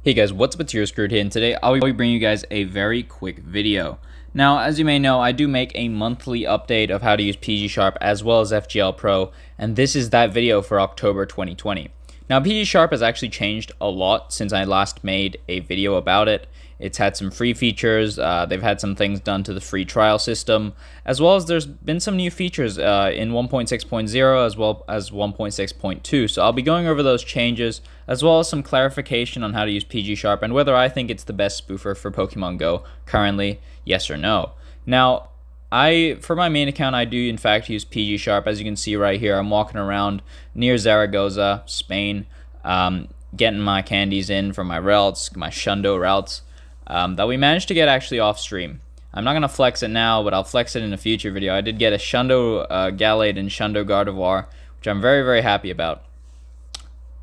Hey guys, what's up? It's your Screwed here, and today I'll be bringing you guys a very quick video. Now, as you may know, I do make a monthly update of how to use PGSharp as well as FGL Pro, and this is that video for October 2020. Now, PGSharp has actually changed a lot since I last made a video about it. It's had some free features, they've had some things done to the free trial system, as well as there's been some new features in 1.6.0 as well as 1.6.2. So I'll be going over those changes, as well as some clarification on how to use PGSharp and whether I think it's the best spoofer for Pokemon GO currently, yes or no. Now, for my main account, I do in fact use PGSharp. As you can see right here, I'm walking around near Zaragoza, Spain, getting my candies in from my routes, my Shundo routes, that we managed to get actually off stream. I'm not going to flex it now, but I'll flex it in a future video. I did get a Shundo Gallade and Shundo Gardevoir, which I'm very, very happy about.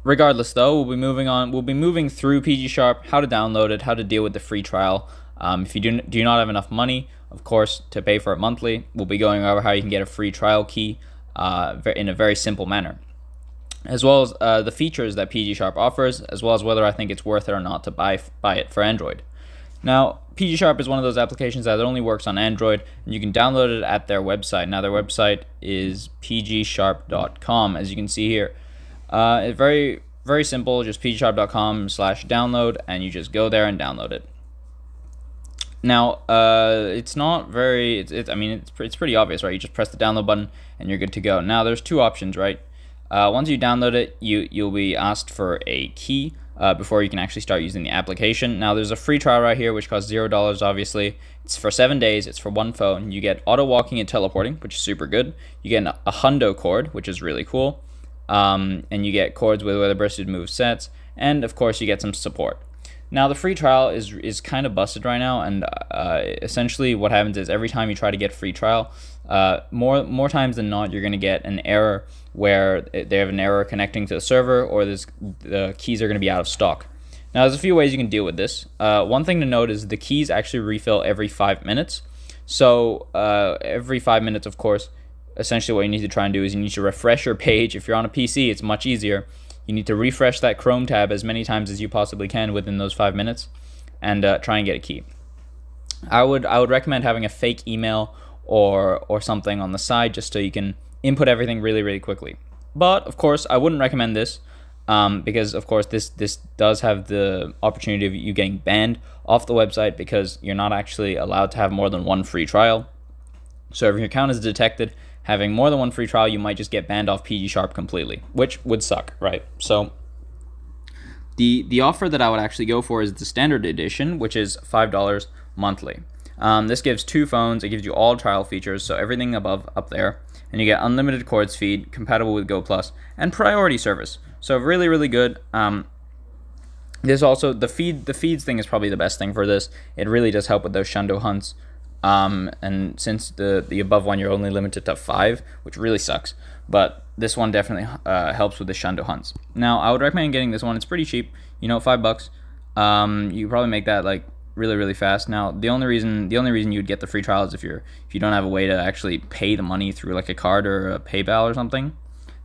Regardless though, we'll be moving through PGSharp, how to download it, how to deal with the free trial. If you do not have enough money, of course, to pay for it monthly, we'll be going over how you can get a free trial key in a very simple manner, as well as the features that PGSharp offers, as well as whether I think it's worth it or not to buy it for Android. Now, PGSharp is one of those applications that only works on Android, and you can download it at their website. Now, their website is PGSharp.com, as you can see here. It's very, very simple, just pgsharp.com/download, and you just go there and download it. Now, it's not very, it's pretty obvious, right? You just press the download button, and you're good to go. Now, there's two options, right? Once you download it, you'll be asked for a key before you can actually start using the application. Now, there's a free trial right here, which costs $0, obviously. It's for 7 days. It's for one phone. You get auto walking and teleporting, which is super good. You get a hundo cord, which is really cool. And you get cords with weather bursted move sets, and of course you get some support. Now, the free trial is kind of busted right now, and essentially what happens is every time you try to get free trial, more times than not, you're going to get an error where they have an error connecting to the server, or the keys are going to be out of stock. Now, there's a few ways you can deal with this. One thing to note is the keys actually refill every 5 minutes. So every 5 minutes, of course, essentially what you need to try and do is you need to refresh your page. If you're on a PC, it's much easier. You need to refresh that Chrome tab as many times as you possibly can within those 5 minutes, and try and get a key. I would recommend having a fake email or something on the side, just so you can input everything really, really quickly. But of course, I wouldn't recommend this because of course this does have the opportunity of you getting banned off the website, because you're not actually allowed to have more than one free trial. So if your account is detected having more than one free trial, you might just get banned off PGSharp completely, which would suck, right? So the offer that I would actually go for is the standard edition, which is $5 monthly. This gives 2 phones. It gives you all trial features, so everything up there, and you get unlimited cords feed, compatible with Go Plus, and priority service. So really, really good. There's also the feeds thing is probably the best thing for this. It really does help with those Shundo hunts. And since the above one, you're only limited to 5, which really sucks. But this one definitely helps with the Shundo hunts. Now, I would recommend getting this one. It's pretty cheap, $5. You probably make that like really, really fast. Now, the only reason you'd get the free trial is if you don't have a way to actually pay the money through like a card or a PayPal or something.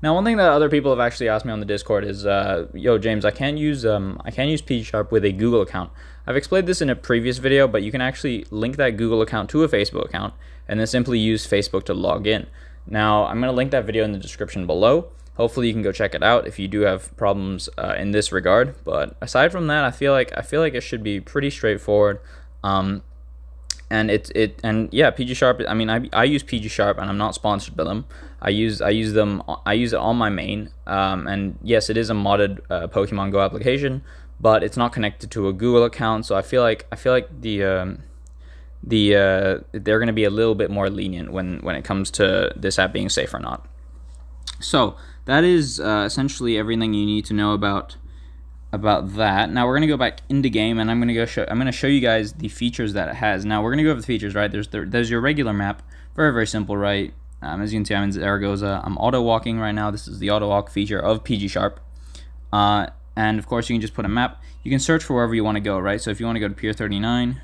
Now, one thing that other people have actually asked me on the Discord is, yo, James, I can't use PGSharp with a Google account. I've explained this in a previous video, but you can actually link that Google account to a Facebook account, and then simply use Facebook to log in. Now, I'm going to link that video in the description below. Hopefully, you can go check it out if you do have problems in this regard. But aside from that, I feel like it should be pretty straightforward. And yeah, PGSharp. I mean, I use PGSharp, and I'm not sponsored by them. I use it on my main. And yes, it is a modded Pokemon GO application, but it's not connected to a Google account. So I feel like they're going to be a little bit more lenient when it comes to this app being safe or not. So that is essentially everything you need to know about that. Now we're gonna go back into game, and I'm gonna show you guys the features that it has. Now we're gonna go over the features, right? There's your regular map, very, very simple, right? As you can see, I'm in Zaragoza. I'm auto walking right now. This is the auto walk feature of PGSharp, and of course you can just put a map. You can search for wherever you want to go, right? So if you want to go to Pier 39,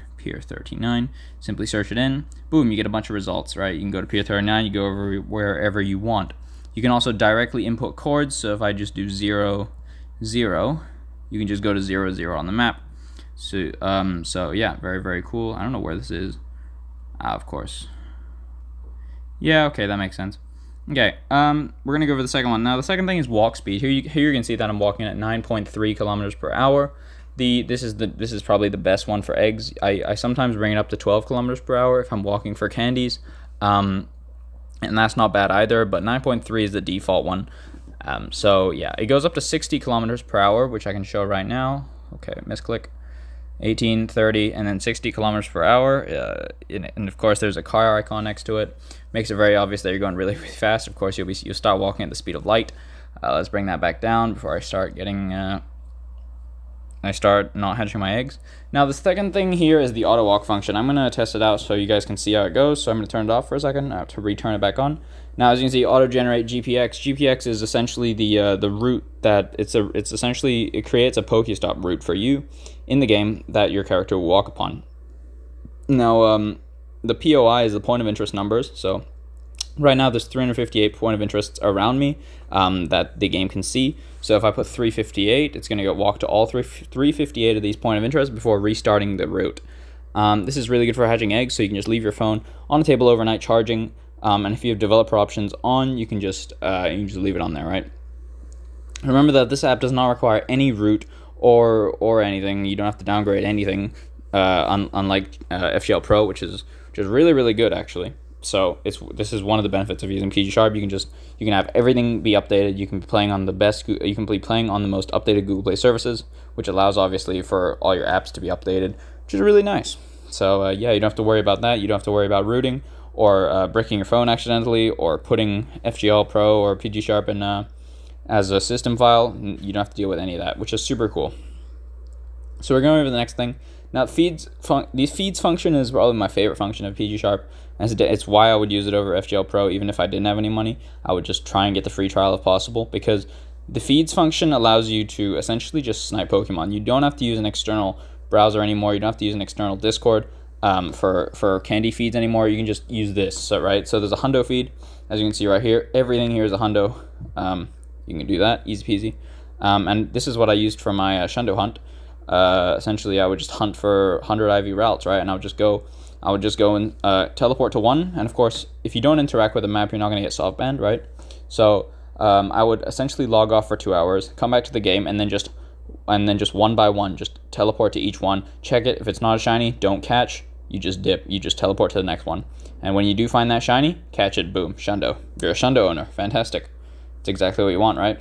simply search it in. Boom, you get a bunch of results, right? You can go to Pier 39. You go over wherever you want. You can also directly input chords. So if I just do 0, 0, you can just go to 0, 0 on the map. So yeah, very, very cool. I don't know where this is. Of course. Yeah, okay, that makes sense. Okay, we're gonna go over the second one. Now, the second thing is walk speed. Here you can see that I'm walking at 9.3 kilometers per hour. This is probably the best one for eggs. I sometimes bring it up to 12 kilometers per hour if I'm walking for candies, and that's not bad either. But 9.3 is the default one. So yeah, it goes up to 60 kilometers per hour, which I can show right now. Okay, misclick. 18, 30, and then 60 kilometers per hour. And of course, there's a car icon next to it. Makes it very obvious that you're going really, really fast. Of course, you'll start walking at the speed of light. Let's bring that back down before I start not hatching my eggs. Now, the second thing here is the auto walk function. I'm gonna test it out so you guys can see how it goes. So I'm gonna turn it off for a second. I have to return it back on. Now, as you can see, auto generate GPX. GPX is essentially the route that it creates a PokéStop route for you in the game that your character will walk upon. Now, the POI is the point of interest numbers. So right now there's 358 point of interests around me that the game can see. So if I put 358, it's going to walk to all 358 of these point of interest before restarting the route. This is really good for hatching eggs, so you can just leave your phone on a table overnight charging. And if you have developer options on, you can just leave it on there, right? Remember that this app does not require any route or anything. You don't have to downgrade anything, unlike FGL Pro, which is really, really good actually. So this is one of the benefits of using PGSharp. You can have everything be updated. You can be playing on the most updated Google Play services, which allows obviously for all your apps to be updated, which is really nice. So yeah, you don't have to worry about that. You don't have to worry about rooting or breaking your phone accidentally or putting FGL Pro or PGSharp in as a system file. You don't have to deal with any of that, which is super cool. So we're going over the next thing. Now, feeds function is probably my favorite function of PGSharp. It's why I would use it over FGL Pro. Even if I didn't have any money, I would just try and get the free trial if possible, because the feeds function allows you to essentially just snipe Pokemon. You don't have to use an external browser anymore. You don't have to use an external Discord for candy feeds anymore. You can just use this, right? So there's a hundo feed, as you can see right here. Everything here is a hundo. You can do that, easy peasy. And this is what I used for my Shundo hunt. Essentially, I would just hunt for 100 IV routes, right? And I would just go and teleport to one. And of course, if you don't interact with the map, you're not going to get soft banned, right? So I would essentially log off for 2 hours, come back to the game, and then just one by one, just teleport to each one. Check it. If it's not a shiny, don't catch. You just dip. You just teleport to the next one. And when you do find that shiny, catch it. Boom, Shundo. You're a Shundo owner. Fantastic. It's exactly what you want, right?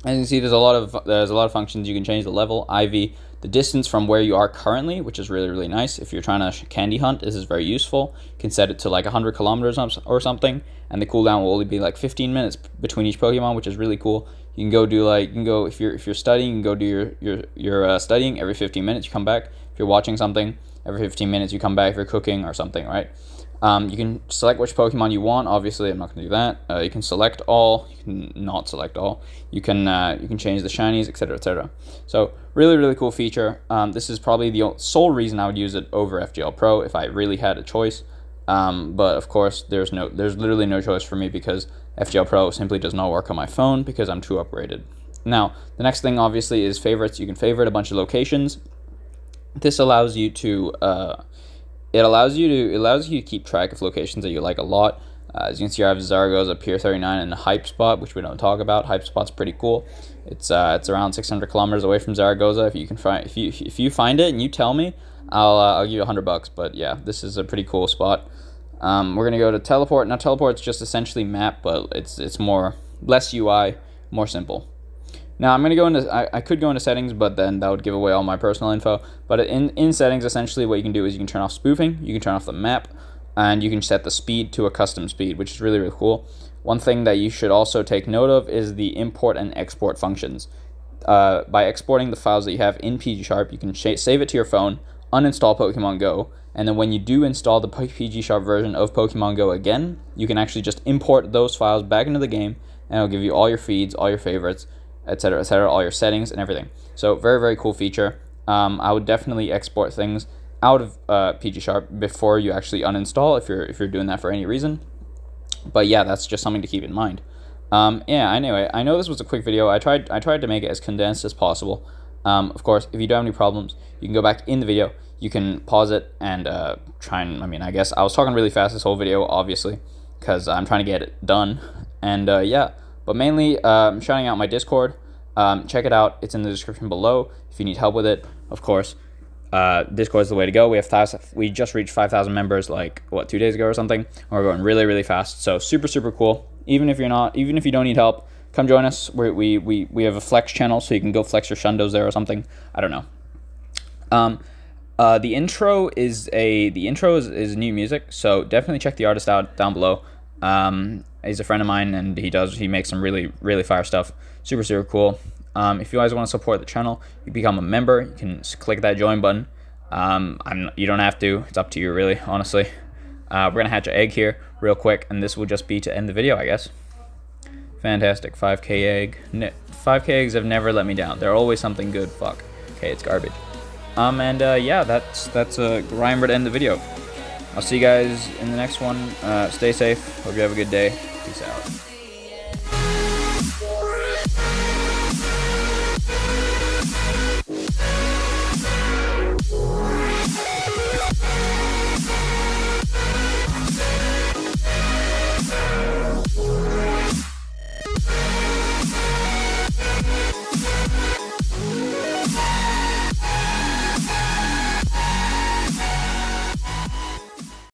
As you can see, there's a lot of functions. You can change the level, IV, the distance from where you are currently, which is really, really nice. If you're trying to candy hunt, this is very useful. You can set it to like 100 kilometers or something, and the cooldown will only be like 15 minutes between each Pokemon, which is really cool. You can go if you're studying, you can go do your studying every 15 minutes. You come back. If you're watching something, every 15 minutes you come back. If you're cooking or something, right? You can select which Pokemon you want. Obviously, I'm not going to do that. You can select all. You can not select all. You can change the shinies, etc., etc. So really, really cool feature. This is probably the sole reason I would use it over FGL Pro if I really had a choice. But of course, there's literally no choice for me, because FGL Pro simply does not work on my phone because I'm too upgraded. Now, the next thing obviously is favorites. You can favorite a bunch of locations. This allows you to It allows you to keep track of locations that you like a lot. As you can see, I have Zaragoza, Pier 39, and a Hype Spot, which we don't talk about. Hype Spot's pretty cool. It's around 600 kilometers away from Zaragoza. If you find it and you tell me, I'll give you $100. But yeah, this is a pretty cool spot. We're gonna go to teleport. Now, teleport's just essentially map, but it's less UI, more simple. Now I'm gonna go into I could go into settings, but then that would give away all my personal info. But in settings, essentially what you can do is you can turn off spoofing, you can turn off the map, and you can set the speed to a custom speed, which is really, really cool. One thing that you should also take note of is the import and export functions. By exporting the files that you have in PGSharp, you can save it to your phone, uninstall Pokemon GO, and then when you do install the PGSharp version of Pokemon GO again, you can actually just import those files back into the game, and it'll give you all your feeds, all your favorites, etc., etc., all your settings and everything. So very, very cool feature. I would definitely export things out of PGSharp before you actually uninstall if you're doing that for any reason. But yeah, that's just something to keep in mind. Yeah. Anyway, I know this was a quick video. I tried to make it as condensed as possible. Of course, if you don't have any problems, you can go back in the video. You can pause it and try and, I guess I was talking really fast this whole video, obviously, because I'm trying to get it done. And yeah, but mainly I'm shouting out my Discord. Check it out. It's in the description below if you need help with it. Of course, Discord is the way to go. We just reached 5,000 members like 2 days ago or something. And we're going really, really fast. So super cool. Even if you don't need help, come join us. We have a flex channel, so you can go flex your shundos there or something. I don't know. The intro is new music, so definitely check the artist out down below. He's a friend of mine, and he makes some really fire stuff. Super cool. If you guys want to support the channel, you become a member. You can click that join button. You don't have to. It's up to you, really, honestly. We're gonna hatch an egg here real quick, and this will just be to end the video, I guess. Fantastic. 5k egg. 5k eggs have never let me down. They're always something good. Fuck. Okay, it's garbage. Yeah, that's a rhymer to end the video. I'll see you guys in the next one. Stay safe. Hope you have a good day. Peace out.